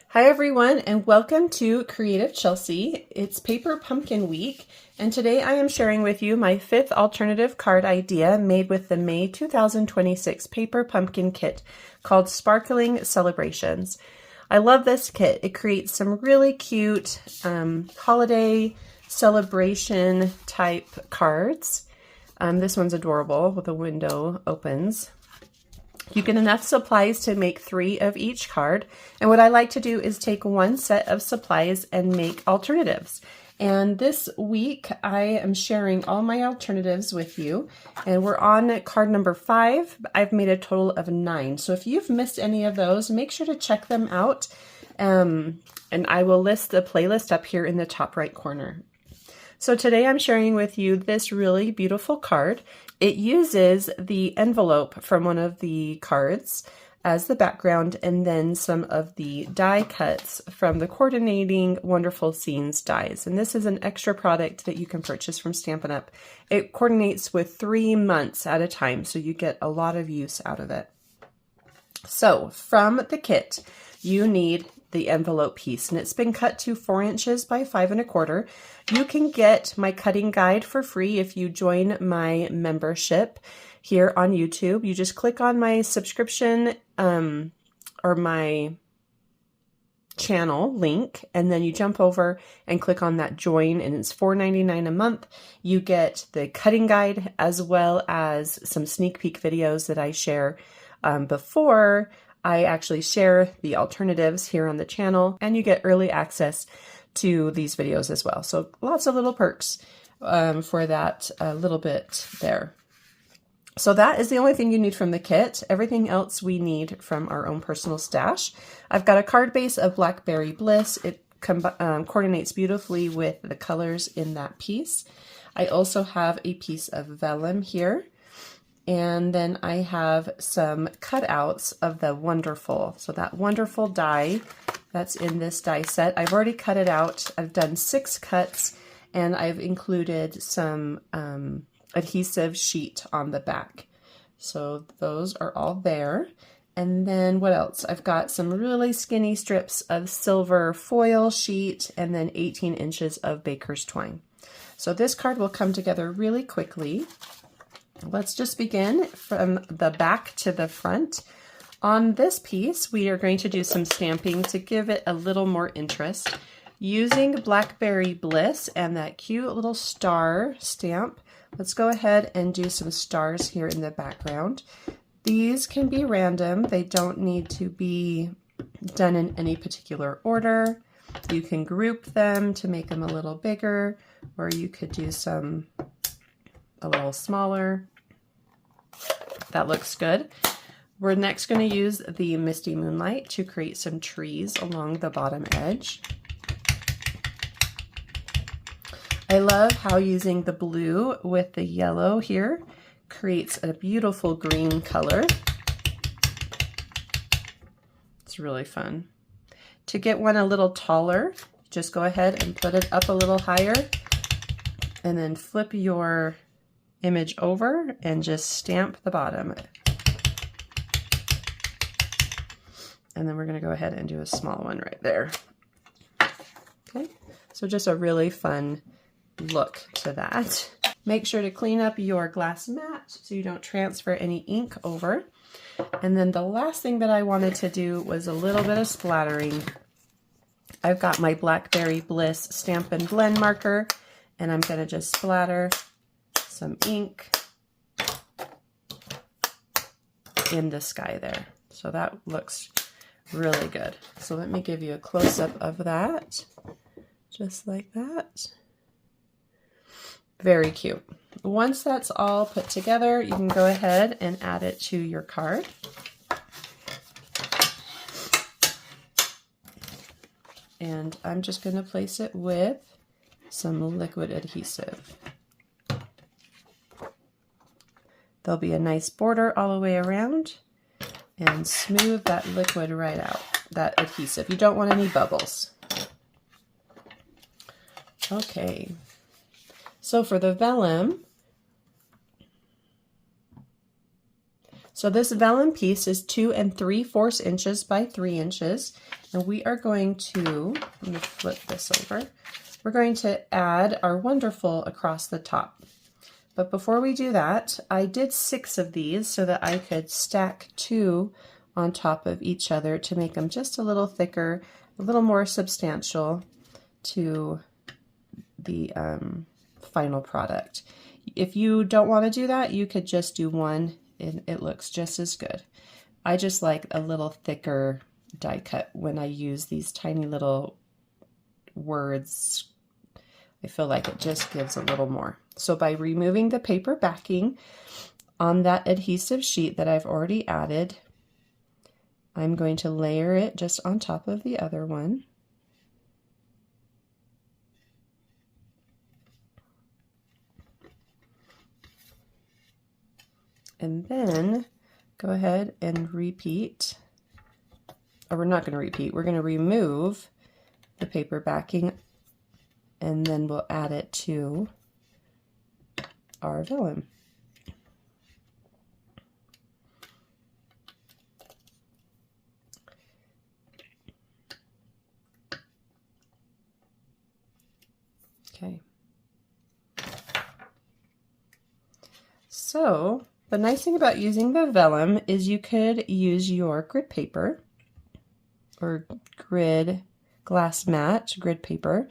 Hi everyone, and welcome to Creative Chelsea. It's Paper Pumpkin Week, and today I am sharing with you my 5th alternative card idea made with the May 2026 Paper Pumpkin Kit called Sparkling Celebrations. I love this kit. It creates some really cute holiday celebration type cards. This one's adorable with a window opens. You get enough supplies to make 3 of each card. And what I like to do is take one set of supplies and make alternatives. And this week I am sharing all my alternatives with you. And we're on card number 5. I've made a total of 9. So if you've missed any of those, make sure to check them out. And I will list the playlist up here in the top right corner. So today I'm sharing with you this really beautiful card. It uses the envelope from one of the cards as the background and then some of the die cuts from the Coordinating Wonderful Scenes dies. And this is an extra product that you can purchase from Stampin' Up! It coordinates with 3 months at a time, so you get a lot of use out of it. So from the kit, you need the envelope piece, and it's been cut to 4 inches by 5 1/4. You can get my cutting guide for free if you join my membership here on YouTube. You just click on my subscription or my channel link, and then you jump over and click on that join, and it's $4.99 a month. You get the cutting guide as well as some sneak peek videos that I share before I actually share the alternatives here on the channel, and you get early access to these videos as well. So lots of little perks for that little bit there. So that is the only thing you need from the kit. Everything else we need from our own personal stash. I've got a card base of Blackberry Bliss. It coordinates beautifully with the colors in that piece. I also have a piece of vellum here. And then I have some cutouts of the Wonderful. So that Wonderful die that's in this die set, I've already cut it out. I've done 6 cuts, and I've included some adhesive sheet on the back. So those are all there. And then what else? I've got some really skinny strips of silver foil sheet and then 18 inches of baker's twine. So this card will come together really quickly. Let's just begin from the back to the front. On this piece, we are going to do some stamping to give it a little more interest. Using Blackberry Bliss and that cute little star stamp, let's go ahead and do some stars here in the background. These can be random. They don't need to be done in any particular order. You can group them to make them a little bigger, or you could do some a little smaller. That looks good. We're next going to use the Misty Moonlight to create some trees along the bottom edge. I love how using the blue with the yellow here creates a beautiful green color. It's really fun. To get one a little taller, just go ahead and put it up a little higher and then flip your image over and just stamp the bottom. And then we're going to go ahead and do a small one right there. Okay, so just a really fun look to that. Make sure to clean up your glass mat so you don't transfer any ink over. And then the last thing that I wanted to do was a little bit of splattering. I've got my Blackberry Bliss Stamp and Blend marker, and I'm going to just splatter some ink in the sky there. So that looks really good. So let me give you a close-up of that, just like that. Very cute. Once that's all put together, you can go ahead and add it to your card. And I'm just going to place it with some liquid adhesive. There'll be a nice border all the way around, and smooth that liquid right out, that adhesive. You don't want any bubbles. Okay, so for the vellum, So this vellum piece is 2 3/4 inches by 3 inches. And we are going to, let me flip this over. We're going to add our wonderful across the top. But before we do that, I did 6 of these so that I could stack 2 on top of each other to make them just a little thicker, a little more substantial to the final product. If you don't want to do that, you could just do 1 and it looks just as good. I just like a little thicker die cut when I use these tiny little words. I feel like it just gives a little more. So by removing the paper backing on that adhesive sheet that I've already added, I'm going to layer it just on top of the other one. And then go ahead and repeat, or we're not going to repeat, we're going to remove the paper backing and then we'll add it to our vellum. Okay. So the nice thing about using the vellum is you could use your grid paper or grid glass mat grid paper,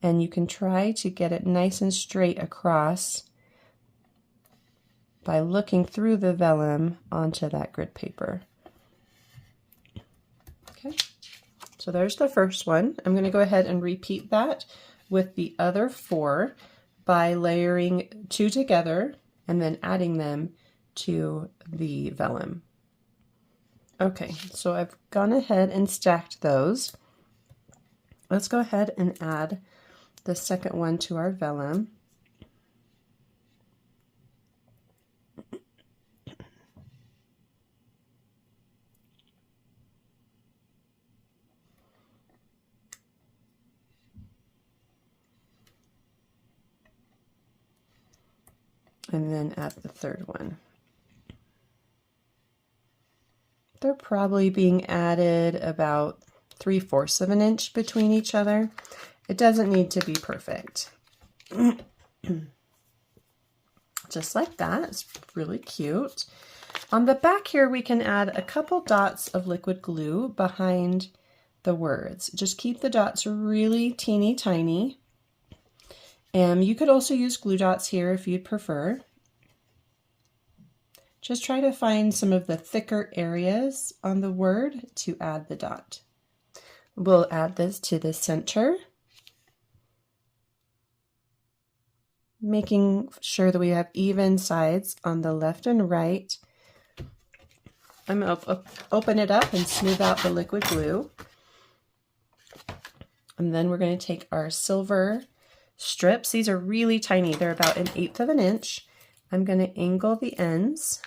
and you can try to get it nice and straight across by looking through the vellum onto that grid paper. Okay, so there's the first one. I'm going to go ahead and repeat that with the other 4 by layering 2 together and then adding them to the vellum. Okay, so I've gone ahead and stacked those. Let's go ahead and add the second one to our vellum. And then add the third one. They're probably being added about 3/4 of an inch between each other. It doesn't need to be perfect. Just like that. It's really cute. On the back here, we can add a couple dots of liquid glue behind the words. Just keep the dots really teeny tiny. You could also use glue dots here if you'd prefer. Just try to find some of the thicker areas on the word to add the dot. We'll add this to the center, making sure that we have even sides on the left and right. I'm going to open it up and smooth out the liquid glue. And then we're going to take our silver strips. These are really tiny. They're about 1/8 of an inch. I'm going to angle the ends.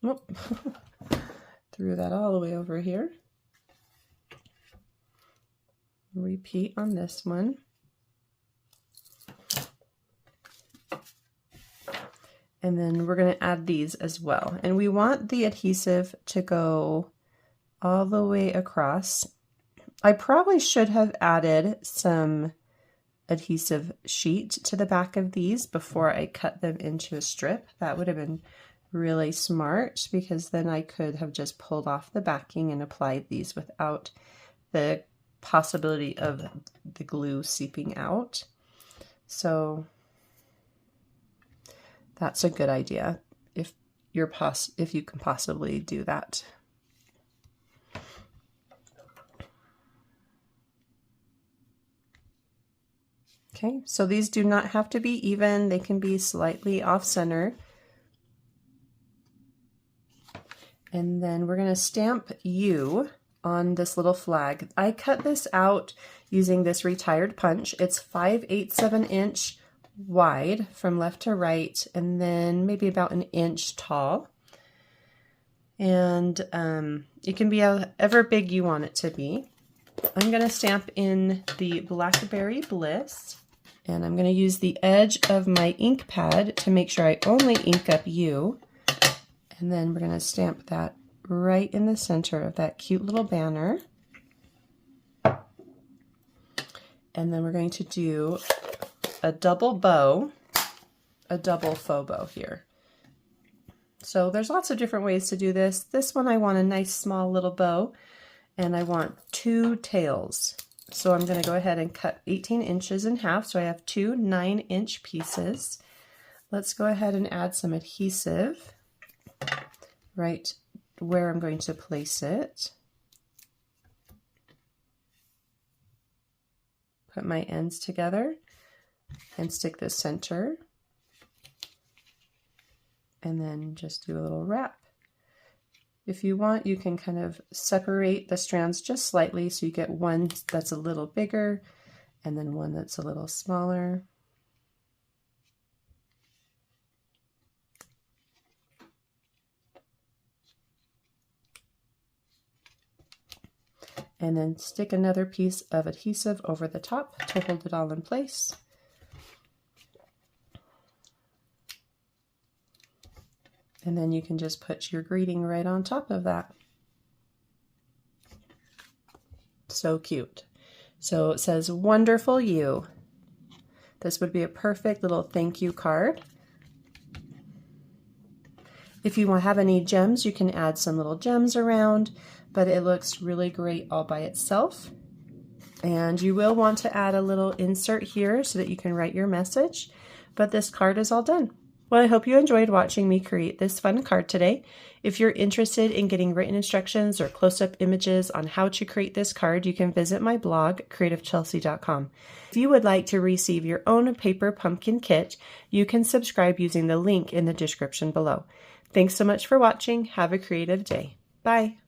Oh, threw that all the way over here. Repeat on this one. And then we're going to add these as well. And we want the adhesive to go all the way across. I probably should have added some adhesive sheet to the back of these before I cut them into a strip. That would have been really smart, because then I could have just pulled off the backing and applied these without the possibility of the glue seeping out. So that's a good idea if you can possibly do that. Okay, so these do not have to be even. They can be slightly off center. And then we're going to stamp U on this little flag. I cut this out using this retired punch. It's 5/8 of an inch wide from left to right, and then maybe about 1 inch tall. And it can be however big you want it to be. I'm going to stamp in the Blackberry Bliss. And I'm going to use the edge of my ink pad to make sure I only ink up you. And then we're going to stamp that right in the center of that cute little banner. And then we're going to do a double bow, a double faux bow here. So there's lots of different ways to do this. This one I want a nice small little bow, and I want 2 tails. So I'm going to go ahead and cut 18 inches in half, so I have 2 9-inch pieces. Let's go ahead and add some adhesive right where I'm going to place it. Put my ends together and stick the center, and then just do a little wrap. If you want, you can kind of separate the strands just slightly so you get one that's a little bigger and then one that's a little smaller. And then stick another piece of adhesive over the top to hold it all in place. And then you can just put your greeting right on top of that. So cute. So it says, "Wonderful you." This would be a perfect little thank you card. If you want to have any gems, you can add some little gems around, but it looks really great all by itself. And you will want to add a little insert here so that you can write your message, but this card is all done. Well, I hope you enjoyed watching me create this fun card today. If you're interested in getting written instructions or close-up images on how to create this card, you can visit my blog, creativechelsea.com. If you would like to receive your own paper pumpkin kit, you can subscribe using the link in the description below. Thanks so much for watching. Have a creative day. Bye.